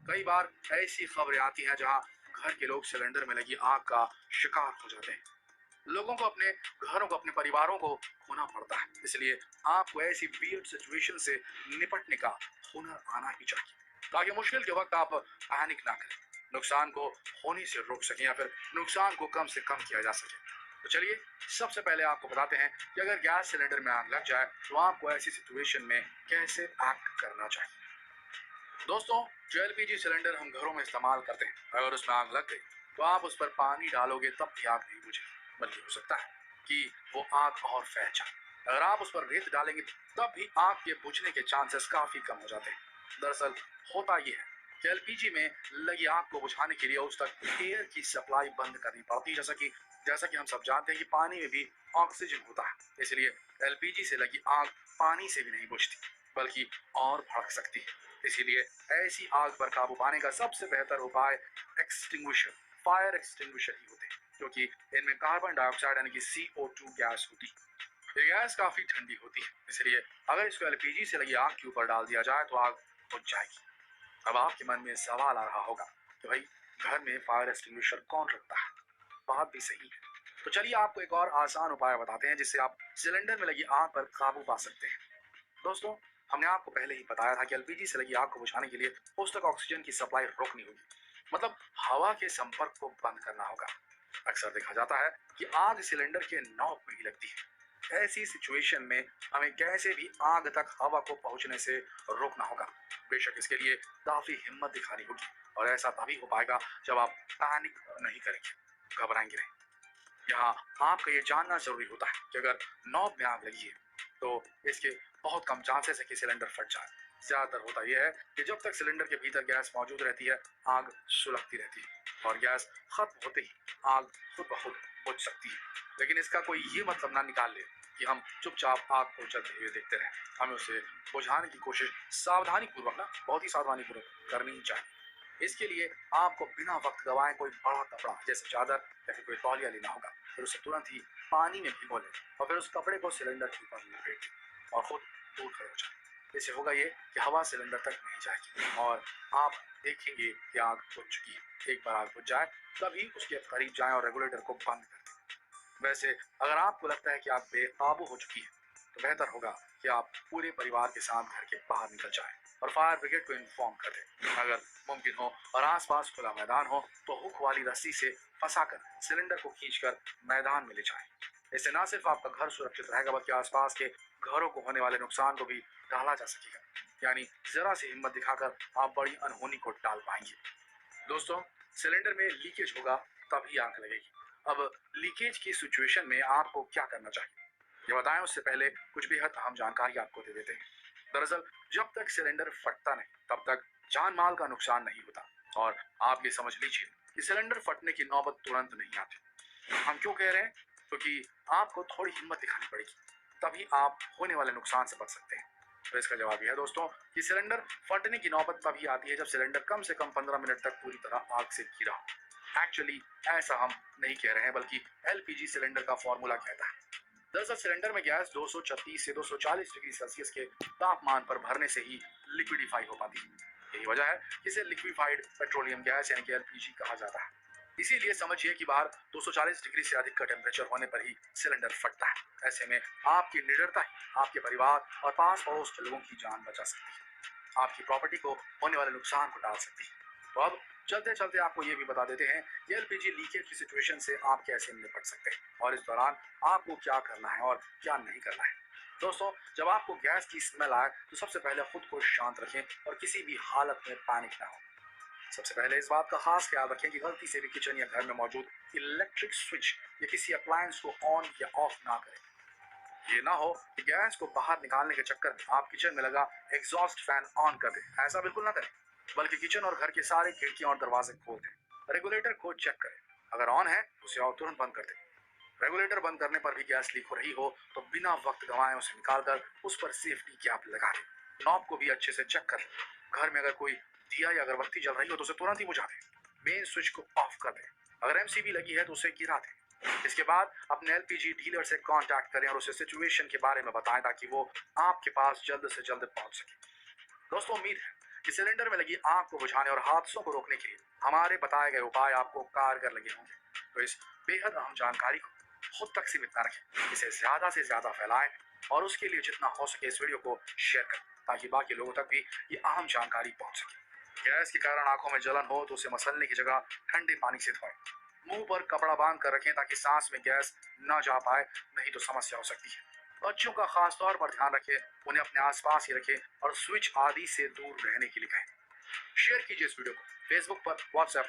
कई बार ऐसी खबरें आती हैं जहां घर के लोग सिलेंडर में लगी आग का शिकार हो जाते हैं। लोगों को अपने घरों को, अपने परिवारों को खोना पड़ता है। इसलिए आपको ऐसी वियर्ड सिचुएशन से निपटने का हुनर आना ही चाहिए, ताकि मुश्किल के वक्त आप पैनिक ना करें, नुकसान को होने से रोक सकें या फिर नुकसान को कम से कम किया जा सके। तो चलिए, सबसे पहले आपको बताते हैं कि अगर गैस सिलेंडर में आग लग जाए तो आपको ऐसी सिचुएशन में कैसे एक्ट करना चाहिए। दोस्तों, जो एलपीजी सिलेंडर हम घरों में इस्तेमाल करते हैं, अगर उसमें आग लग गई तो आप उस पर पानी डालोगे तब भी आग नहीं बुझेगी, बल्कि हो सकता है कि वो आग और फैल जाए। अगर आप उस पर रेत डालेंगे तब भी आग के बुझने के चांसेस काफी कम हो जाते हैं। दरअसल होता यह है कि एलपीजी में लगी आग को बुझाने के लिए उस तक एयर की सप्लाई बंद करनी पड़ती है। जैसा कि हम सब जानते हैं कि पानी में भी ऑक्सीजन होता है, इसलिए एलपीजी से लगी आग पानी से भी नहीं बुझती, बल्कि और भड़क सकती है। इसीलिए ऐसी आग पर काबू पाने का सबसे बेहतर उपाय एक्सटिंग्विशर, फायर एक्सटिंग्विशर ही होते हैं, क्योंकि इनमें कार्बन डाइऑक्साइड यानी कि CO2 गैस होती है। ये गैस काफी ठंडी होती है, इसलिए अगर इसको एलपीजी से लगी आग के ऊपर डाल दिया जाए तो आग बुझ जाएगी। अब आपके मन में सवाल आ रहा होगा कि भाई, घर में फायर एक्सटिंग्विशर कौन रखता है? बात भी सही है। तो चलिए, आपको एक और आसान उपाय बताते हैं जिससे आप सिलेंडर में लगी आग पर काबू पा सकते हैं। दोस्तों, हमने आपको पहले ही बताया था कि एलपीजी से लगी आग को बुझाने के लिए उस तक ऑक्सीजन की सप्लाई रोकनी होगी, मतलब हवा के संपर्क को बंद करना होगा। अक्सर देखा जाता है कि आग सिलेंडर के नॉब में ही लगती है। ऐसी सिचुएशन में हमें कैसे भी आग तक हवा को पहुंचने से रोकना होगा। बेशक इसके लिए काफी हिम्मत दिखानी होगी, और ऐसा तभी हो पाएगा जब आप पैनिक नहीं करेंगे, घबराएंगे नहीं। यहाँ आपको ये जानना जरूरी होता है कि अगर नॉब में आग लगी है तो इसके बहुत कम चांसेस है कि सिलेंडर फट जाए। ज्यादातर होता यह है कि जब तक सिलेंडर के भीतर गैस मौजूद रहती है, आग सुलगती रहती है और गैस खत्म होते ही आग खुद ब खुद बुझ सकती है। लेकिन इसका कोई ये मतलब ना निकाल ले कि हम चुपचाप आग को जलते हुए देखते रहें। हमें उसे बुझाने की कोशिश सावधानी पूर्वक, ना बहुत ही सावधानी पूर्वक करनी ही चाहिए। इसके लिए आपको बिना वक्त गवाए कोई बड़ा कपड़ा जैसे चादर या फिर कोई तौलिया लेना होगा। फिर उसे तुरंत ही पानी में भिगो लें और फिर उस कपड़े को सिलेंडर के ऊपर लपेट दें और खुद दूर खड़े हो जाए। इससे होगा ये कि हवा सिलेंडर तक नहीं जाएगी और आप देखेंगे कि आग बुझ चुकी है। एक बार आग बुझ जाए तभी उसके करीब जाएं और रेगुलेटर को बंद कर दें। वैसे अगर आपको लगता है कि आग बेकाबू हो चुकी है तो बेहतर होगा कि आप पूरे परिवार के साथ घर के बाहर निकल जाएं और फायर ब्रिगेड को इन्फॉर्म कर दें। अगर मुमकिन हो और आसपास खुला मैदान हो तो हुक वाली रस्सी से फंसाकर सिलेंडर को खींचकर मैदान में ले जाएं। इससे न सिर्फ आपका घर सुरक्षित रहेगा बल्कि आसपास के घरों को होने वाले नुकसान को भी टाला जा सकेगा। यानी जरा सी हिम्मत दिखाकर आप बड़ी अनहोनी को टाल पाएंगे। दोस्तों, सिलेंडर में लीकेज होगा तभी आग लगेगी। अब लीकेज की सिचुएशन में आपको क्या करना चाहिए, ये बताएं उससे पहले कुछ बेहद अहम जानकारी आपको दे देते हैं। दरअसल जब तक सिलेंडर फटता नहीं तब तक जान माल का नुकसान नहीं होता, और आप ये समझ लीजिए कि सिलेंडर फटने की नौबत तुरंत नहीं आती। हम क्यों कह रहे हैं? क्योंकि आपको थोड़ी हिम्मत दिखानी पड़ेगी, तभी आप होने वाले नुकसान से बच सकते हैं। तो इसका जवाब यह है दोस्तों कि सिलेंडर फटने की नौबत तभी आती है जब सिलेंडर कम से कम 15 मिनट तक पूरी तरह आग से घिरा हो। एक्चुअली ऐसा हम नहीं कह रहे हैं, बल्कि एलपीजी सिलेंडर का फॉर्मूला कहता है। दरअसल सिलेंडर में गैस 236 से 240 डिग्री सेल्सियस के तापमान पर भरने से ही लिक्विडिफाई हो पाती है। यही वजह है कि इसे लिक्विफाइड पेट्रोलियम गैस यानी कि एलपीजी कहा जाता है। इसीलिए समझिए कि बाहर 240 डिग्री से अधिक का टेम्परेचर होने पर ही सिलेंडर फटता है। ऐसे में आपकी निडरता ही आपके परिवार और पास पड़ोस के लोगों की जान बचा सकती है, आपकी प्रॉपर्टी को होने वाले नुकसान को टाल सकती है। तो अब चलते चलते आपको ये भी बता देते हैं कि एलपीजी लीकेज की सिचुएशन से आप कैसे निपट सकते हैं और इस दौरान आपको क्या करना है और क्या नहीं करना है। दोस्तों, जब आपको गैस की स्मेल आए तो सबसे पहले खुद को शांत रखें और किसी भी हालत में पैनिक ना हो। सबसे पहले इस बात का खास ख्याल रखें कि गलती से भी किचन या घर में मौजूद इलेक्ट्रिक स्विच या किसी अप्लायंस को ऑन या ऑफ ना करें। ये ना हो कि गैस को बाहर निकालने के चक्कर में आप किचन में लगा एग्जॉस्ट फैन ऑन कर दें। ऐसा बिल्कुल ना करें, बल्कि किचन और घर के सारे खिड़कियां और दरवाजे खोल दें। रेगुलेटर को चेक करें, अगर ऑन है तो उसे तुरंत बंद कर दें। रेगुलेटर बंद करने पर भी गैस लीक हो रही हो तो बिना वक्त गंवाए उसे निकालकर उस पर सेफ्टी कैप लगा दें। नॉब को भी अच्छे से चेक कर लें। घर में अगर कोई दिया या अगरबत्ती जल रही हो तो उसे तुरंत ही बुझा दें। मेन स्विच को ऑफ कर दें। अगर एमसीबी लगी है तो उसे गिरा दें। इसके बाद अपने एलपीजी डीलर से कांटेक्ट करें और उसे सिचुएशन के बारे में बताएं ताकि वो आपके पास जल्द से जल्द पहुंच सके। दोस्तों, उम्मीद है कि सिलेंडर में लगी आग को बुझाने और हादसों को रोकने के लिए हमारे बताए गए उपाय आपको कारगर लगे होंगे। तो इस बेहद अहम जानकारी को खुद तक सीमित न रखें, इसे ज्यादा से ज्यादा फैलाएं और उसके लिए जितना हो सके इस वीडियो को शेयर करें ताकि बाकी लोगों तक भी ये अहम जानकारी पहुंच सके। गैस के कारण आंखों में जलन हो तो उसे मसलने की जगह ठंडे पानी से धोएं। मुंह पर कपड़ा बांध कर रखें ताकि सांस में गैस न जा पाए, नहीं तो समस्या हो सकती है। बच्चों का खास तौर पर ध्यान रखें, उन्हें अपने आसपास ही रखें और स्विच आदि से दूर रहने के लिए कहें। शेयर कीजिए इस वीडियो को फेसबुक पर, व्हाट्सएप